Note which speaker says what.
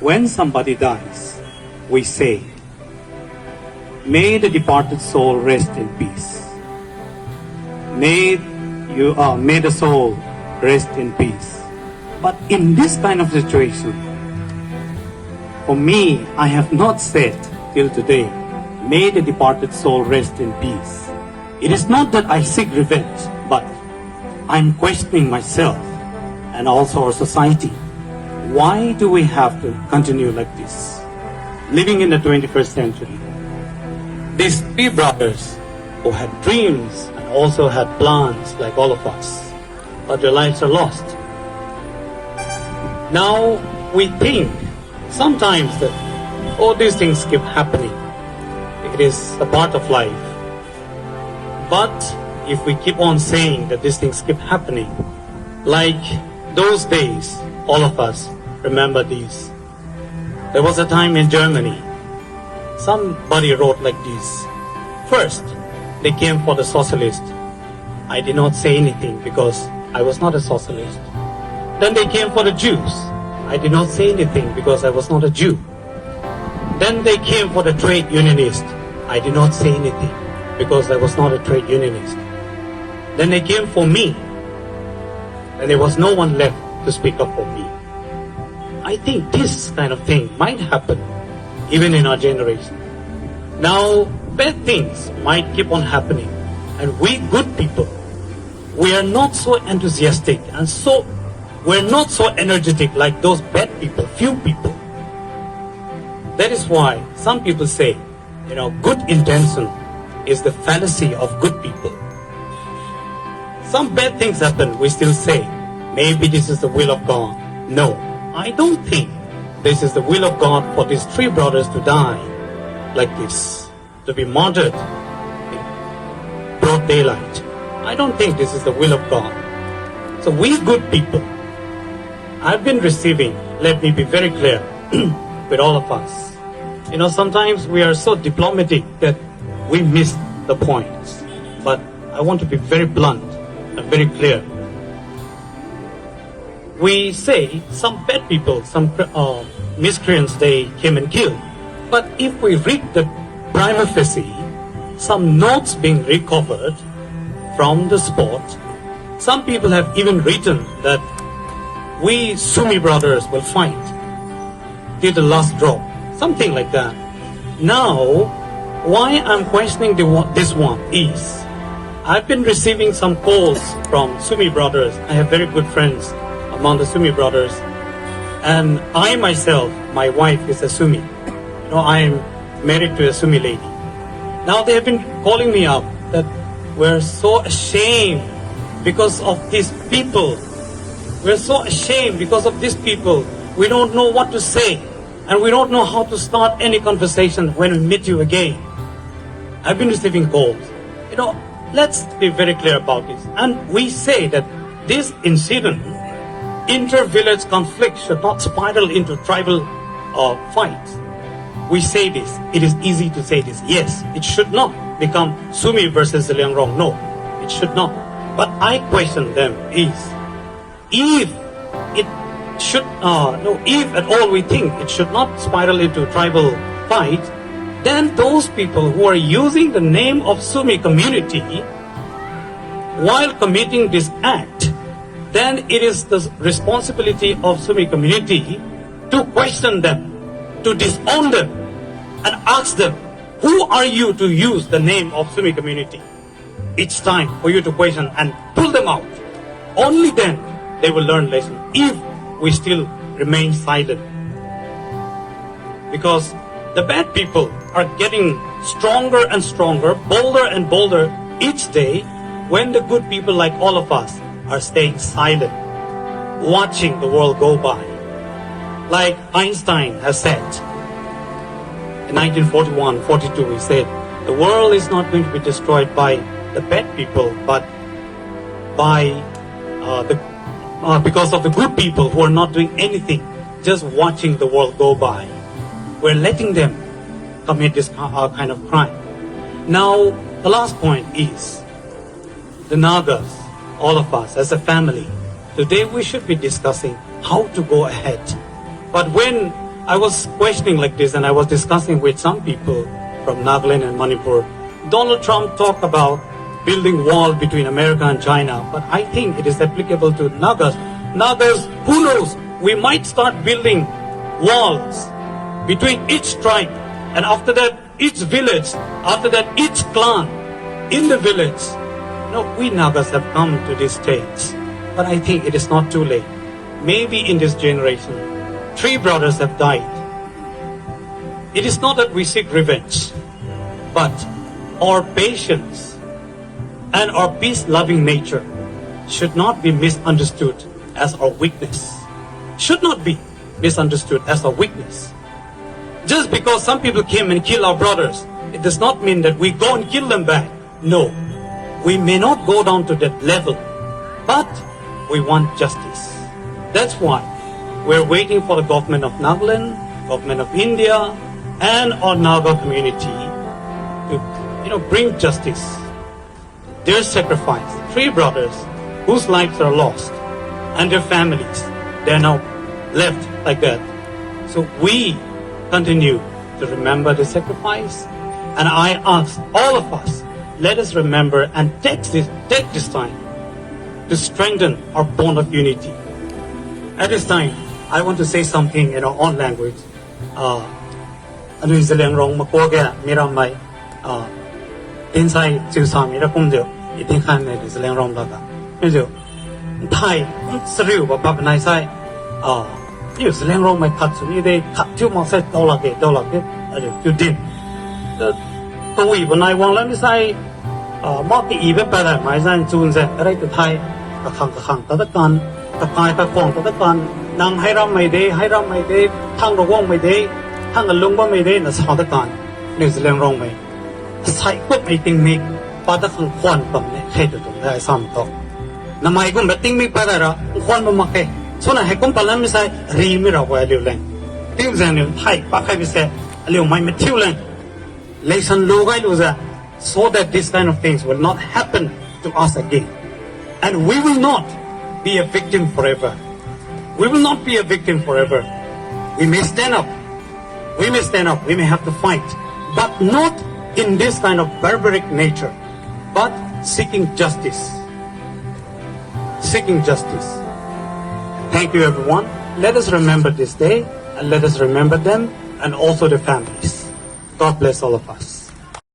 Speaker 1: when somebody dies, we say, may the departed soul rest in peace. May the soul rest in peace. But in this kind of situation, for me, I have not said till today, may the departed soul rest in peace. It is not that I seek revenge, but I'm questioning myself and also our society. Why do we have to continue like this? Living in the 21st century. These three brothers who had dreams and also had plans like all of us, but their lives are lost. Now we think sometimes that, oh, these things keep happening. It is a part of life. But if we keep on saying that these things keep happening, like those days, all of us remember these. There was a time in Germany, somebody wrote like this. First, they came for the socialist. I did not say anything because I was not a socialist. Then they came for the Jews. I did not say anything because I was not a Jew. Then they came for the trade unionist. I did not say anything because I was not a trade unionist. Then they came for me, and there was no one left to speak up for me. I think this kind of thing might happen even in our generation. Now, bad things might keep on happening, and we good people, we are not so enthusiastic and we're not so energetic like those bad people, few people. That is why some people say, good intention is the fallacy of good people. Some bad things happen, we still say, maybe this is the will of God. No, I don't think this is the will of God for these three brothers to die like this, to be martyred in broad daylight. I don't think this is the will of God. So we good people, I've been receiving, let me be very clear with all of us. Sometimes we are so diplomatic that we miss the points. But I want to be very blunt and very clear. We say some bad people, some miscreants, they came and killed. But if we read the prima facie, some notes being recovered from the spot, some people have even written that we Sumi brothers will fight till the last drop, something like that. Now, why I'm questioning this one is, I've been receiving some calls from Sumi brothers. I have very good friends among the Sumi brothers, and I myself, my wife is a Sumi. I am married to a Sumi lady. Now they have been calling me up that we're so ashamed because of these people. We're so ashamed because of these people. We don't know what to say, and we don't know how to start any conversation when we meet you again. I've been receiving calls. Let's be very clear about this. And we say that this incident, inter-village conflict, should not spiral into tribal fights. We say this. It is easy to say this. Yes, it should not become Sumi versus Liangrong. No, it should not. But I question them is, if at all we think it should not spiral into tribal fight, then those people who are using the name of Sumi community while committing this act, then it is the responsibility of Sumi community to question them, to disown them, and ask them, who are you to use the name of Sumi community? It's time for you to question and pull them out. Only then they will learn lesson, if we still remain silent. Because the bad people are getting stronger and stronger, bolder and bolder each day, when the good people like all of us are staying silent, watching the world go by. Like Einstein has said, in 1941-42, he said, the world is not going to be destroyed by the bad people, but by because of the good people who are not doing anything, just watching the world go by. We're letting them commit this kind of crime. Now, the last point is, the Nagas, all of us as a family, today we should be discussing how to go ahead. But when I was questioning like this, and I was discussing with some people from Nagaland and Manipur. Donald Trump talked about building wall between America and China, but I think it is applicable to Nagas. Nagas, who knows? We might start building walls between each tribe, and after that, each village, after that, each clan in the village. We Nagas have come to this stage, but I think it is not too late. Maybe in this generation, 3 brothers have died. It is not that we seek revenge, but our patience and our peace-loving nature should not be misunderstood as our weakness. Should not be misunderstood as our weakness. Just because some people came and killed our brothers, it does not mean that we go and kill them back. No, we may not go down to that level, but we want justice. That's why we're waiting for the government of Nagaland, government of India, and our Naga community to, bring justice. Their sacrifice, 3 brothers whose lives are lost, and their families, they're now left like that. So we continue to remember the sacrifice, and I ask all of us, let us remember and take this time to strengthen our bond of unity. At this time, I want to say something in our own language. Ano yung silang rong makuha miramay inside to sami na kumdo itingkan na silang rong daga. Medyo Thai seriu ba papanay sai yung silang rong may katsu ni de katsu mo sa dollar ke ano yung din. Tôi vừa nay wang lắm sai mắc cái ý với bà đại mai sang chun sẽ ở đây từ Thai khang tất cả tất cả tất cả nàng hay ra mày đấy thang đồ quang mày đấy thang ở lung ba mày đấy là sao tất cả New Zealand rong mày sai quốc mày tiếng mi ba tất cả quan bẩm này hay được tụng lại sam to nằm mày cũng biết tiếng mi ba đại ra quan bẩm mặc cái số này hay cũng bảo lắm sai ri mi ra qua liều lên tiếng Zealand liều Thai ba cái bị sai liều mày mới thiêu lên lesson lo gai lo ra so that this kind of things will not happen to us again, and we will not be a victim forever. We will not be a victim forever. We may stand up. We may have to fight, but not in this kind of barbaric nature, but seeking justice. Thank you, everyone. Let us remember this day, and let us remember them and also the families. God bless all of us.